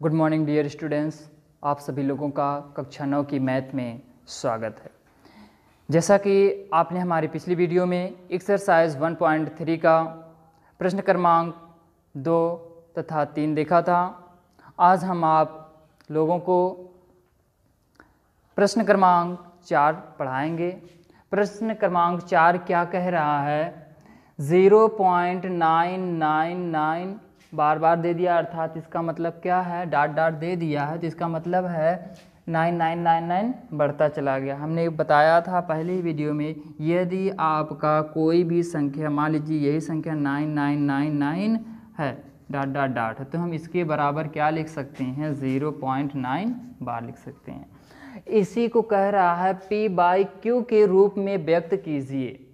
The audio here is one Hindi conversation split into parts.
गुड मॉर्निंग डियर स्टूडेंट्स, आप सभी लोगों का कक्षा 9 की मैथ में स्वागत है। जैसा कि आपने हमारी पिछली वीडियो में एक्सरसाइज 1.3 का प्रश्न क्रमांक 2 तथा 3 देखा था, आज हम आप लोगों को प्रश्न क्रमांक 4 पढ़ाएंगे। प्रश्न क्रमांक 4 क्या कह रहा है? 0.999 बार बार दे दिया, अर्थात इसका मतलब क्या है? डॉट डॉट दे दिया है, तो इसका मतलब है 9999 बढ़ता चला गया। हमने बताया था पहली वीडियो में, यदि आपका कोई भी संख्या, मान लीजिए यही संख्या 9999 है, डॉट डॉट डॉट है, तो हम इसके बराबर क्या लिख सकते हैं? 0.9 बार लिख सकते हैं। इसी को कह रहा है P/Q के रूप में व्यक्त कीजिए।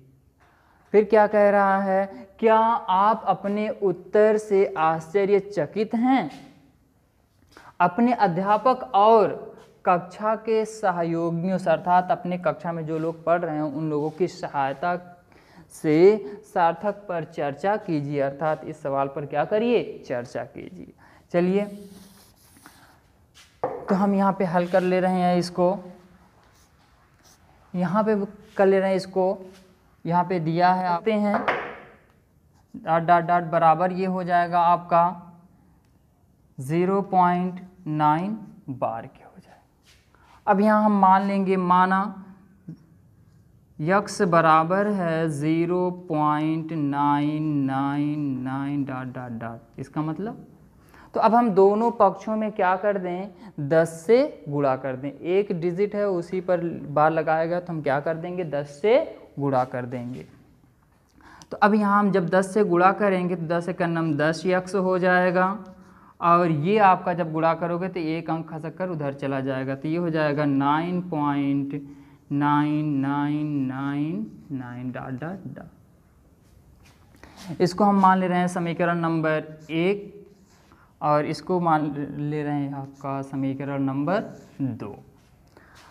फिर क्या कह रहा है? क्या आप अपने उत्तर से आश्चर्यचकित हैं? अपने अध्यापक और कक्षा के सहयोगियों से, अर्थात अपने कक्षा में जो लोग पढ़ रहे हैं उन लोगों की सहायता से सार्थक पर चर्चा कीजिए, अर्थात इस सवाल पर क्या करिए? चर्चा कीजिए। चलिए, तो हम यहाँ पे हल कर ले रहे हैं इसको, यहाँ पे कर ले रहे हैं इसको, यहाँ पे दिया है, आते हैं डॉट डॉट डॉट बराबर ये हो जाएगा आपका 0.9 बार के हो जाएगा। अब यहाँ हम मान लेंगे, माना यक्स बराबर है 0.999 डॉट डॉट डॉट, इसका मतलब, तो अब हम दोनों पक्षों में क्या कर दें? 10 से गुणा कर दें। एक डिजिट है उसी पर बार लगाएगा, तो हम क्या कर देंगे? 10 से गुणा कर देंगे। तो अब यहाँ हम जब 10 से गुणा करेंगे तो 10 का नम 10 यक्स हो जाएगा, और ये आपका जब गुणा करोगे तो एक अंक खसक कर उधर चला जाएगा, तो ये हो जाएगा 9.9999 डॉट डॉट डॉट। इसको हम मान ले रहे हैं समीकरण नंबर 1, और इसको मान ले रहे हैं आपका समीकरण नंबर 2।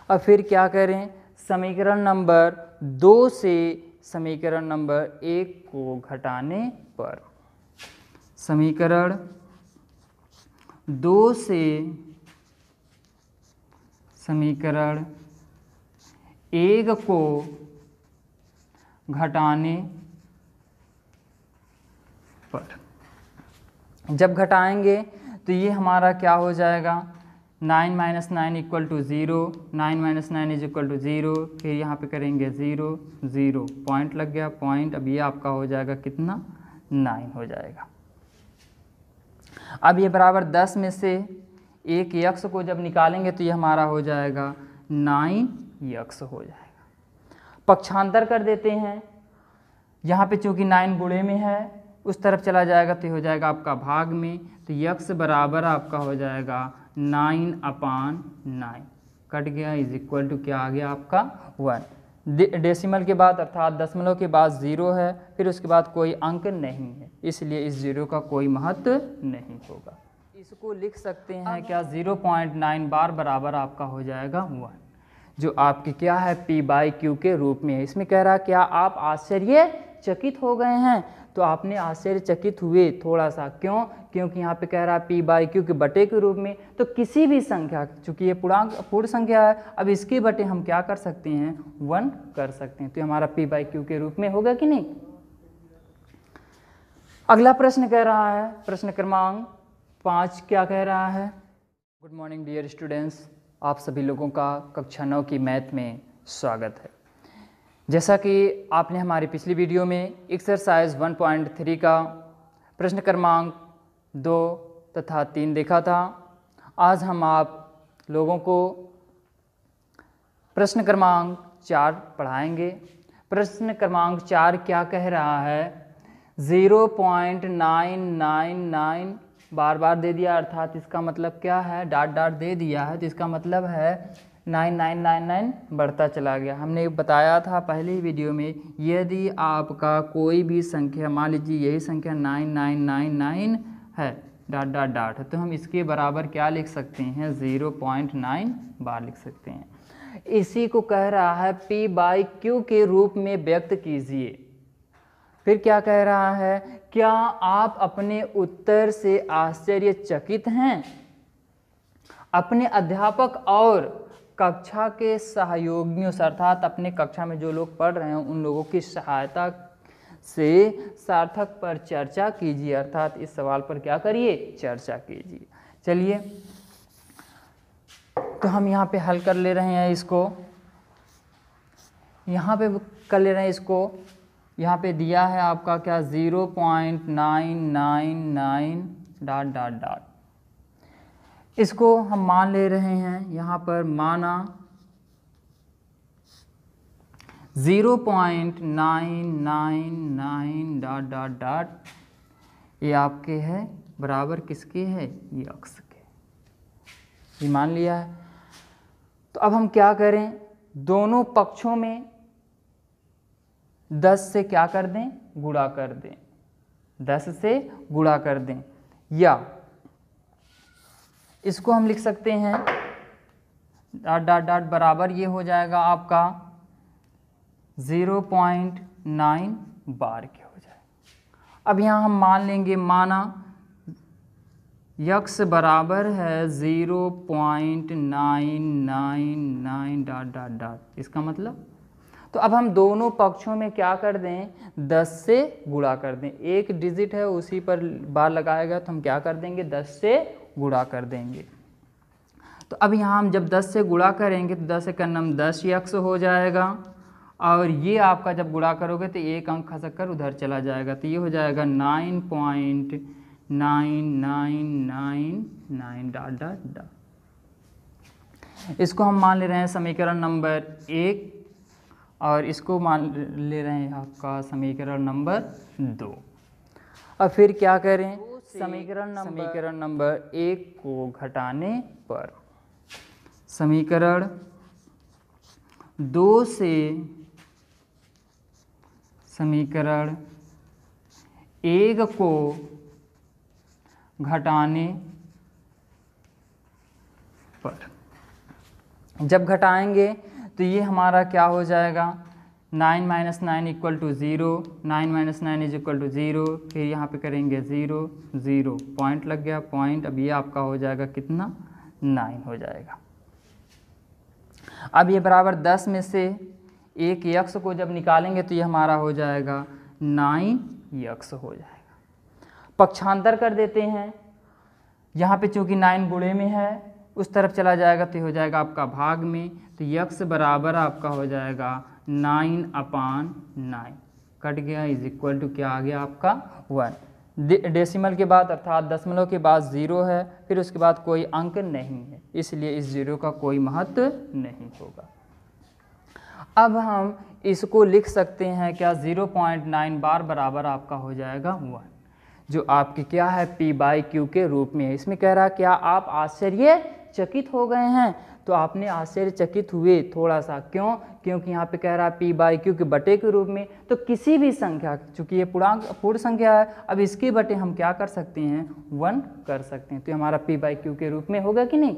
अब फिर क्या करें? समीकरण नंबर 2 से समीकरण नंबर 1 को घटाने पर, समीकरण 2 से समीकरण 1 को घटाने पर, जब घटाएंगे तो ये हमारा क्या हो जाएगा? 9 - 9 = 0, 9 - 9 = 0, फिर यहाँ पे करेंगे 0 0, पॉइंट लग गया, पॉइंट। अब ये आपका हो जाएगा कितना? 9 हो जाएगा। अब ये बराबर 10 में से एक यक्स को जब निकालेंगे तो ये हमारा हो जाएगा 9 यक्स हो जाएगा। पक्षांतर कर देते हैं, यहाँ पे चूँकि 9 गुणे में है, उस तरफ चला जाएगा तो हो जाएगा आपका भाग में, तो यक्स बराबर आपका हो जाएगा 9/9, कट गया, इज इक्वल टू क्या आ गया आपका? 1। डेसिमल के बाद, अर्थात दशमलव के बाद 0 है, फिर उसके बाद कोई अंक नहीं है, इसलिए इस 0 का कोई महत्व नहीं होगा। इसको लिख सकते हैं क्या? 0.9 बार बराबर आपका हो जाएगा 1, जो आपके क्या है? P/Q के रूप में है। इसमें कह रहा है क्या आप आश्चर्यचकित हो गए हैं? तो आपने आश्चर्यचकित हुए थोड़ा सा, क्यों? क्योंकि यहाँ पे कह रहा है P/Q के बटे के रूप में, तो किसी भी संख्या, चूंकि ये पूर्ण संख्या है, अब इसके बटे हम क्या कर सकते हैं? 1 कर सकते हैं, तो हमारा P/Q के रूप में होगा कि नहीं? अगला प्रश्न कह रहा है, प्रश्न क्रमांक 5 क्या कह रहा है? गुड मॉर्निंग डियर स्टूडेंट्स, आप सभी लोगों का कक्षा 9 की मैथ में स्वागत है। जैसा कि आपने हमारी पिछली वीडियो में एक्सरसाइज 1.3 का प्रश्न क्रमांक 2 तथा 3 देखा था, आज हम आप लोगों को प्रश्न क्रमांक 4 पढ़ाएंगे। प्रश्न क्रमांक 4 क्या कह रहा है? 0.999 बार बार दे दिया, अर्थात इसका मतलब क्या है? डॉट डॉट दे दिया है, तो इसका मतलब है 9999 बढ़ता चला गया। हमने बताया था पहली वीडियो में, यदि आपका कोई भी संख्या, मान लीजिए यही संख्या 9999 है, डॉट डॉट डॉट है, तो हम इसके बराबर क्या लिख सकते हैं? 0.9 बार लिख सकते हैं। इसी को कह रहा है P/Q के रूप में व्यक्त कीजिए। फिर क्या कह रहा है? क्या आप अपने उत्तर से आश्चर्यचकित हैं? अपने अध्यापक और कक्षा के सहयोगियों से अर्थात अपने कक्षा में जो लोग पढ़ रहे हैं उन लोगों की सहायता से सार्थक पर चर्चा कीजिए, अर्थात इस सवाल पर क्या करिए, चर्चा कीजिए। चलिए तो हम यहाँ पे हल कर ले रहे हैं इसको, यहाँ पे कर ले रहे हैं इसको। यहाँ पे दिया है आपका क्या 0.999 डॉट डॉट डॉट, इसको हम मान ले रहे हैं। यहाँ पर माना 0.999 डॉट डॉट डॉट, ये आपके है बराबर किसके है, ये अक्स के, ये मान लिया है। तो अब हम क्या करें, दोनों पक्षों में 10 से क्या कर दें, गुणा कर दें, 10 से गुणा कर दें, या इसको हम लिख सकते हैं डॉट डॉट डॉट बराबर ये हो जाएगा आपका 0.9 बार के हो जाएगा। अब यहाँ हम मान लेंगे, माना यक्स बराबर है 0.999 डॉट डॉट डॉट, इसका मतलब तो अब हम दोनों पक्षों में क्या कर दें, 10 से गुणा कर दें। एक डिजिट है उसी पर बार लगाएगा तो हम क्या कर देंगे, 10 से गुणा कर देंगे। तो अब यहाँ हम जब 10 से गुणा करेंगे तो 10 से करना 10 यक्स हो जाएगा, और ये आपका जब गुणा करोगे तो एक अंक खसक कर उधर चला जाएगा, तो ये हो जाएगा 9.9999 डॉट डॉट डॉट। इसको हम मान ले रहे हैं समीकरण नंबर 1 और इसको मान ले रहे हैं आपका समीकरण नंबर 2। अब फिर क्या करें, समीकरण नंबर 1 को घटाने पर समीकरण 2 से समीकरण 1 को घटाने पर जब घटाएंगे तो ये हमारा क्या हो जाएगा, 9 - 9 = 0, 9 - 9 = 0, फिर यहाँ पे करेंगे 0 0, पॉइंट लग गया, पॉइंट। अब ये आपका हो जाएगा कितना, 9 हो जाएगा। अब ये बराबर 10 में से एक यक्स को जब निकालेंगे तो ये हमारा हो जाएगा 9 यक्स हो जाएगा। पक्षांतर कर देते हैं, यहाँ पे चूँकि 9 गुणे में है उस तरफ चला जाएगा तो हो जाएगा आपका भाग में, तो यक्स बराबर आपका हो जाएगा 9/9, कट गया, इज इक्वल टू क्या आ गया आपका 1। डेसिमल के बाद अर्थात दशमलव के बाद 0 है, फिर उसके बाद कोई अंक नहीं है, इसलिए इस 0 का कोई महत्व नहीं होगा। अब हम इसको लिख सकते हैं क्या, 0.9 बार बराबर आपका हो जाएगा 1, जो आपके क्या है P/Q के रूप में है। इसमें कह रहा है क्या आप आश्चर्यचकित हो गए हैं, तो आपने आश्चर्यचकित हुए थोड़ा सा, क्यों, क्योंकि यहाँ पे कह रहा है P/Q के बटे के रूप में, तो किसी भी संख्या, चूंकि ये पूर्ण संख्या है, अब इसके बटे हम क्या कर सकते हैं, 1 कर सकते हैं, तो हमारा P/Q के रूप में होगा कि नहीं।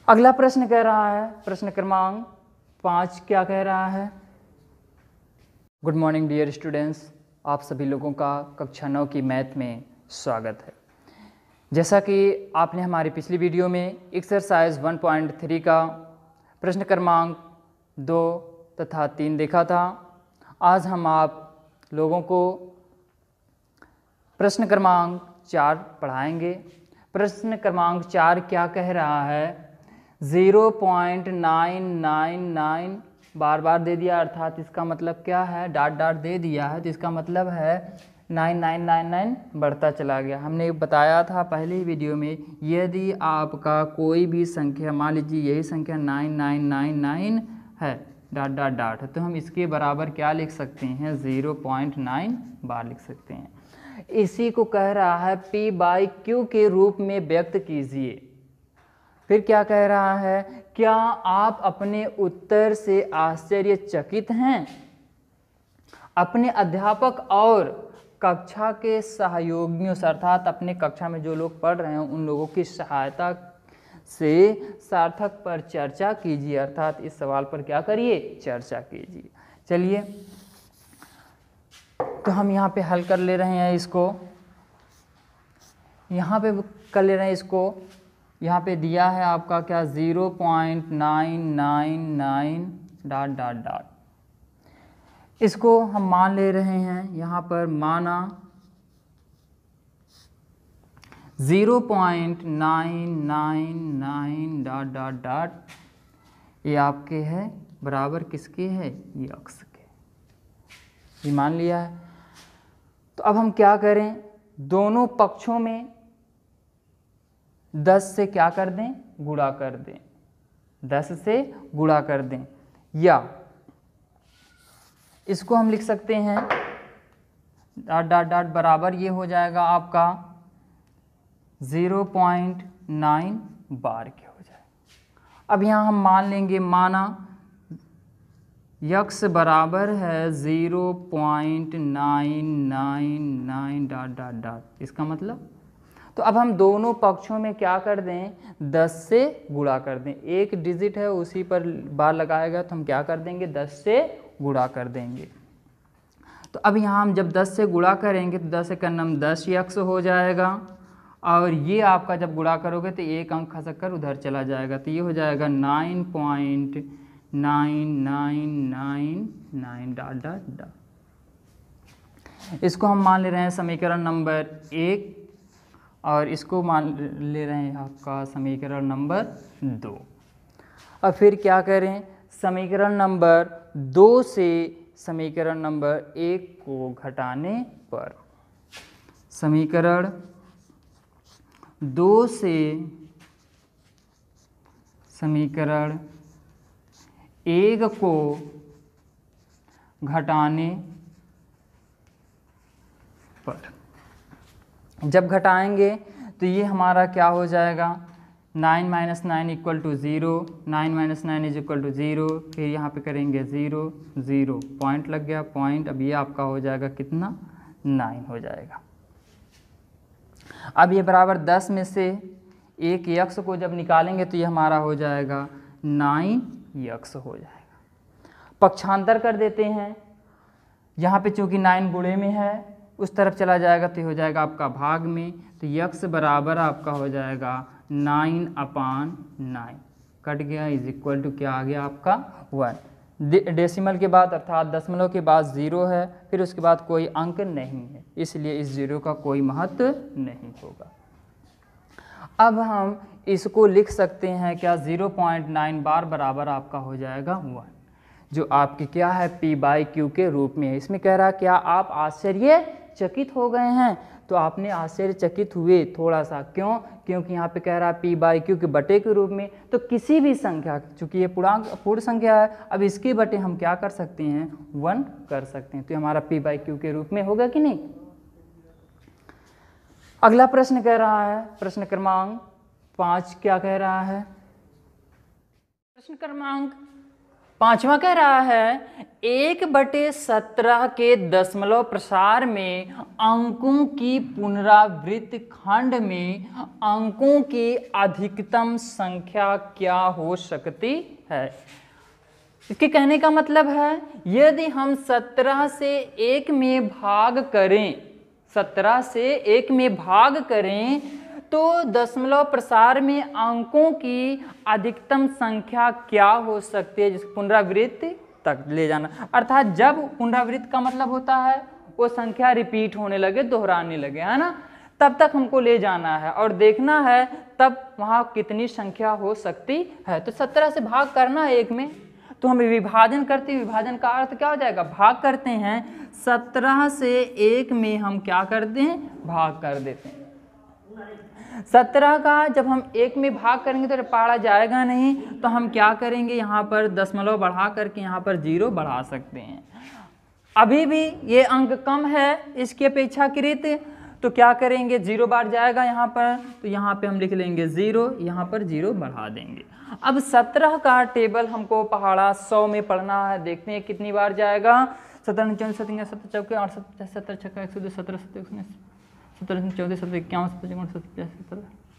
अगला प्रश्न कह रहा है, प्रश्न क्रमांक 5 क्या कह रहा है। गुड मॉर्निंग डियर स्टूडेंट्स, आप सभी लोगों का कक्षा 9 की मैथ में स्वागत है। जैसा कि आपने हमारी पिछली वीडियो में एक्सरसाइज 1.3 का प्रश्न क्रमांक 2 तथा 3 देखा था, आज हम आप लोगों को प्रश्न क्रमांक 4 पढ़ाएंगे। प्रश्न क्रमांक 4 क्या कह रहा है, 0.999 बार बार दे दिया, अर्थात इसका मतलब क्या है, डॉट डॉट दे दिया है, तो इसका मतलब है 9999 बढ़ता चला गया। हमने बताया था पहली वीडियो में, यदि आपका कोई भी संख्या, मान लीजिए यही संख्या 9999 है, डॉट डॉट डॉट है, तो हम इसके बराबर क्या लिख सकते हैं, 0.9 बार लिख सकते हैं। इसी को कह रहा है P/Q के रूप में व्यक्त कीजिए। फिर क्या कह रहा है, क्या आप अपने उत्तर से आश्चर्यचकित हैं, अपने अध्यापक और कक्षा के सहयोगियों से अर्थात अपने कक्षा में जो लोग पढ़ रहे हैं उन लोगों की सहायता से सार्थक पर चर्चा कीजिए, अर्थात इस सवाल पर क्या करिए, चर्चा कीजिए। चलिए तो हम यहाँ पे हल कर ले रहे हैं इसको, यहाँ पे कर ले रहे हैं इसको, यहाँ पे दिया है आपका क्या 0.999 डॉट डॉट डॉट, इसको हम मान ले रहे हैं यहाँ पर, माना 0.999 डॉट डॉट डॉट, ये आपके है बराबर किसके है, ये अक्स के, ये मान लिया है। तो अब हम क्या करें, दोनों पक्षों में 10 से क्या कर दें, गुणा कर दें, 10 से गुणा कर दें, या इसको हम लिख सकते हैं डॉट डॉट डॉट बराबर ये हो जाएगा आपका 0.9 बार के हो जाए। अब यहाँ हम मान लेंगे, माना यक्स बराबर है 0.999 डॉट डॉट डॉट, इसका मतलब, तो अब हम दोनों पक्षों में क्या कर दें, 10 से गुणा कर दें, एक डिजिट है उसी पर बार लगाएगा तो हम क्या कर देंगे, 10 से गुणा कर देंगे। तो अब यहाँ हम जब 10 से गुणा करेंगे तो 10 का नम 10 यक्स हो जाएगा, और ये आपका जब गुणा करोगे तो एक अंक खसक कर उधर चला जाएगा, तो ये हो जाएगा 9.9999 डॉट डॉट डॉट। इसको हम मान ले रहे हैं समीकरण नंबर 1, और इसको मान ले रहे हैं आपका समीकरण नंबर 2। अब फिर क्या करें, समीकरण नंबर 2 से समीकरण नंबर 1 को घटाने पर, समीकरण 2 से समीकरण 1 को घटाने पर, जब घटाएंगे तो ये हमारा क्या हो जाएगा, 9 minus 9 equal to 0, 9 minus 9 is equal to 0, फिर यहाँ पे करेंगे 0 0, पॉइंट लग गया, पॉइंट, अब ये आपका हो जाएगा कितना, 9 हो जाएगा। अब ये बराबर 10 में से एक यक्स को जब निकालेंगे तो ये हमारा हो जाएगा 9 यक्स हो जाएगा। पक्षांतर कर देते हैं, यहाँ पे चूँकि 9 गुणे में है उस तरफ चला जाएगा तो हो जाएगा आपका भाग में, तो यक्स बराबर आपका हो जाएगा 9/9, कट गया, इज इक्वल टू क्या आ गया आपका 1। डेसिमल के बाद अर्थात दशमलव के बाद 0 है, फिर उसके बाद कोई अंक नहीं है, इसलिए इस 0 का कोई महत्व नहीं होगा। अब हम इसको लिख सकते हैं क्या, 0.9 बार बराबर आपका हो जाएगा 1, जो आपके क्या है P/Q के रूप में है। इसमें कह रहा है क्या आप आश्चर्यचकित हो गए हैं, तो आपने आश्चर्यचकित हुए थोड़ा सा, क्यों, क्योंकि यहाँ पे कह रहा है P/Q के बटे के रूप में, तो किसी भी संख्या, चूंकि ये पूर्ण संख्या है, अब इसके बटे हम क्या कर सकते हैं, 1 कर सकते हैं, तो हमारा P/Q के रूप में होगा कि नहीं। अगला प्रश्न कह रहा है, प्रश्न क्रमांक 5 क्या कह रहा है, प्रश्न क्रमांक 5वां कह रहा है 1/17 के दशमलव प्रसार में अंकों की पुनरावृत्ति खंड में अंकों की अधिकतम संख्या क्या हो सकती है। इसके कहने का मतलब है यदि हम 17 से 1 में भाग करें, 17 से 1 में भाग करें तो दशमलव प्रसार में अंकों की अधिकतम संख्या क्या हो सकती है, जिसको पुनरावृत्ति तक ले जाना, अर्थात जब पुनरावृत्ति का मतलब होता है वो संख्या रिपीट होने लगे, दोहराने लगे, है ना, तब तक हमको ले जाना है और देखना है तब वहाँ कितनी संख्या हो सकती है। तो 17 से भाग करना है 1 में, तो हम विभाजन करते हैं, विभाजन का अर्थ क्या हो जाएगा, भाग करते हैं, 17 से 1 में हम क्या करते हैं, भाग कर देते हैं। 17 का जब हम 1 में भाग करेंगे तो पारा जाएगा नहीं, तो हम क्या करेंगे, यहाँ पर दशमलव बढ़ा करके यहाँ पर 0 बढ़ा सकते हैं। अभी भी ये अंक कम है इसकी अपेक्षाकृत, तो क्या करेंगे, 0 बार जाएगा यहाँ पर, तो यहाँ पे हम लिख लेंगे 0, यहाँ पर 0 बढ़ा देंगे। अब 17 का टेबल हमको पहाड़ा 100 में पढ़ना है, देखते हैं कितनी बार जाएगा, 17 14 17 17 चौके 8 70 छक्का 102 17 17 17 14 17 51 55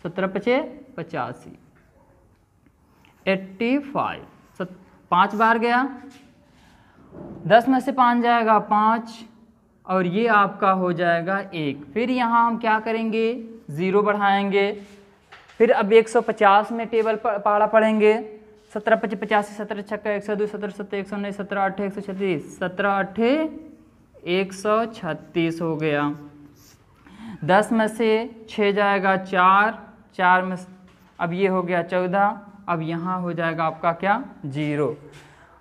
17 5 85 85 5 बार गया, 10 में से 5 जाएगा 5, और ये आपका हो जाएगा 1। फिर यहाँ हम क्या करेंगे, 0 बढ़ाएंगे। फिर अब 150 में टेबल पहाड़ा पढ़ेंगे। 17 25 85, 17 छक्का 102, 17 7 119, 17 8 136, 17 8 136 हो गया। 10 में से 6 जाएगा 4, 4 में अब ये हो गया 14। अब यहाँ हो जाएगा आपका क्या, 0।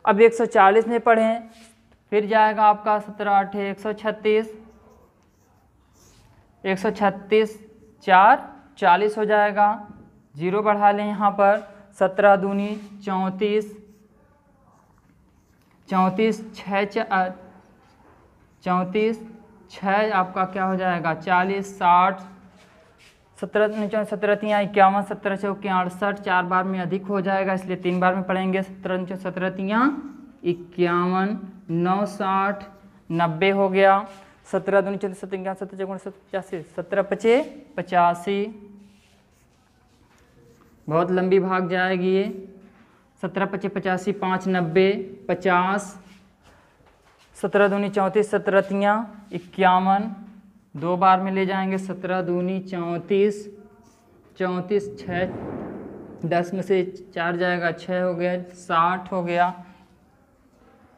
अब 140 में पढ़ें, फिर जाएगा आपका 17 8 136, 136 4 40 हो जाएगा। 0 बढ़ा लें यहाँ पर, 17 दूनी 34, 34 6 आपका क्या हो जाएगा 40, 60, 17 17 3 51, 17 चौके 68, 4 बार में अधिक हो जाएगा इसलिए 3 बार में पढ़ेंगे। 17 17 3 51, 9 60, 90 हो गया। 17 दूनी 14 17 17 चौके 85, 17 25 85, बहुत लंबी भाग जाएगी ये। 17 25 85, 5 90, 50, 17 दूनी 34, 17 3 51, 2 बार में ले जाएंगे। 17 दूनी 34, 34 6, 10 में से 4 जाएगा 6 हो गया, 60 हो गया,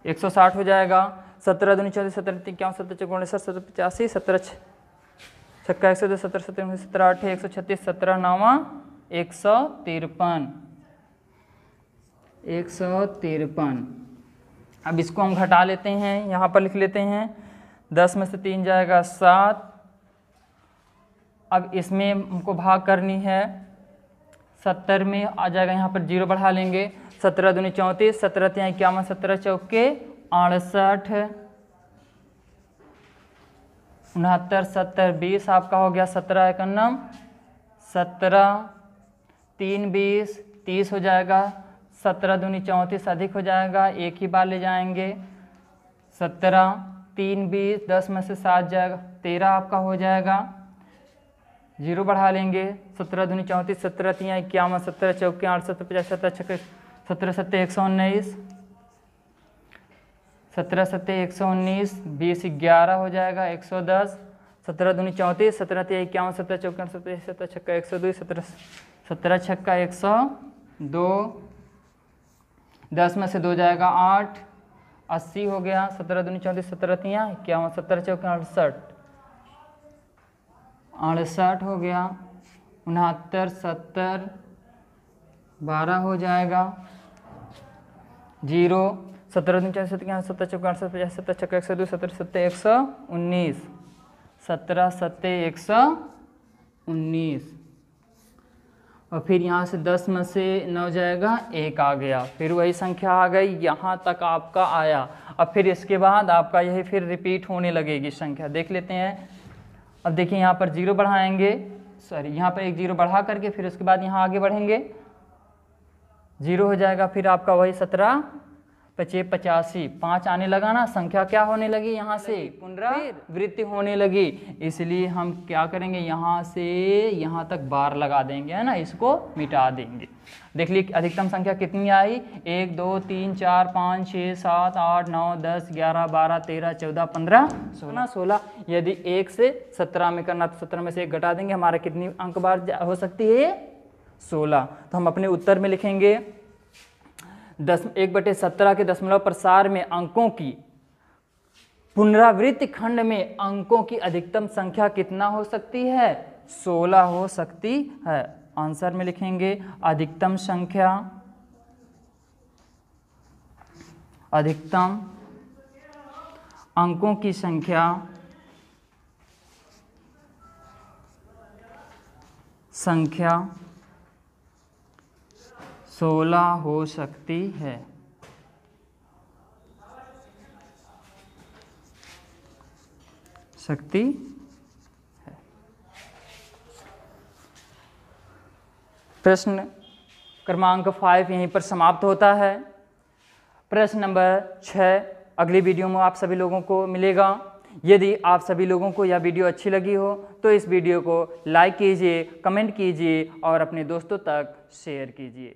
160 हो जाएगा। 17 दूनी 34, 17 3 51, 17 चौके 17 85, 17 छक्का 102, 17 17 17 8 136, 17 9 153, 153। अब इसको हम घटा लेते हैं, यहाँ पर लिख लेते हैं। 10 में से 3 जाएगा 7। अब इसमें हमको भाग करनी है, 70 में आ जाएगा, यहाँ पर 0 बढ़ा लेंगे। 17 दूनी 34, 17 3 51, 17 चौके 68, 69 70 20 आपका हो गया। 17 51, 17 3 20, 30 हो जाएगा। 17 दूनी 34 अधिक हो जाएगा, एक ही बार ले जाएंगे। 17 3 20, 10 में से 7 जाएगा 13 आपका हो जाएगा। 0 बढ़ा लेंगे। 17 दूनी 34, 17 3 51, 17 चौके 68 50, 17 छक्के 17 7 119, 17 7 119, 20 11 हो जाएगा 110। 17 दूनी 34, 17 3 51, 17 चौके 17 छक्का 102, 17 छक्का 102, 10 में से 2 जाएगा 8, 80 हो गया। 17 दूनी 34, 17 3 51, 17 चौके 68, 68 हो गया। 69 70, 12 हो जाएगा। 0 17 दूनी 34, 17 चौके 68 50, 17 छक्का 102, 17 7 119, 17 7 119। और फिर यहाँ से 10 में से 9 जाएगा 1 आ गया, फिर वही संख्या आ गई, यहाँ तक आपका आया। अब फिर इसके बाद आपका यही फिर रिपीट होने लगेगी संख्या, देख लेते हैं। अब देखिए यहाँ पर 0 बढ़ाएंगे, सॉरी यहाँ पर एक 0 बढ़ा करके फिर उसके बाद यहाँ आगे बढ़ेंगे, 0 हो जाएगा। फिर आपका वही 17 25 85, 5 आने लगा ना, संख्या क्या होने लगी, यहाँ से पुनरावृत्ति होने लगी। इसलिए हम क्या करेंगे, यहाँ से यहाँ तक बार लगा देंगे, है ना, इसको मिटा देंगे। देख लीजिए अधिकतम संख्या कितनी आई, 1 2 3 4 5 6 7 8 9 10 11 12 13 14 15 16। यदि 1 से 17 में करना तो 17 में से 1 घटा देंगे, हमारा कितनी अंक बार हो सकती है, 16। तो हम अपने उत्तर में लिखेंगे 1/17 के दशमलव प्रसार में अंकों की पुनरावृत्ति खंड में अंकों की अधिकतम संख्या कितना हो सकती है, 16 हो सकती है। आंसर में लिखेंगे अधिकतम संख्या, अधिकतम अंकों की संख्या संख्या 16 हो सकती है। सकती है। प्रश्न क्रमांक 5 यहीं पर समाप्त होता है। प्रश्न नंबर 6 अगली वीडियो में आप सभी लोगों को मिलेगा। यदि आप सभी लोगों को यह वीडियो अच्छी लगी हो तो इस वीडियो को लाइक कीजिए, कमेंट कीजिए और अपने दोस्तों तक शेयर कीजिए।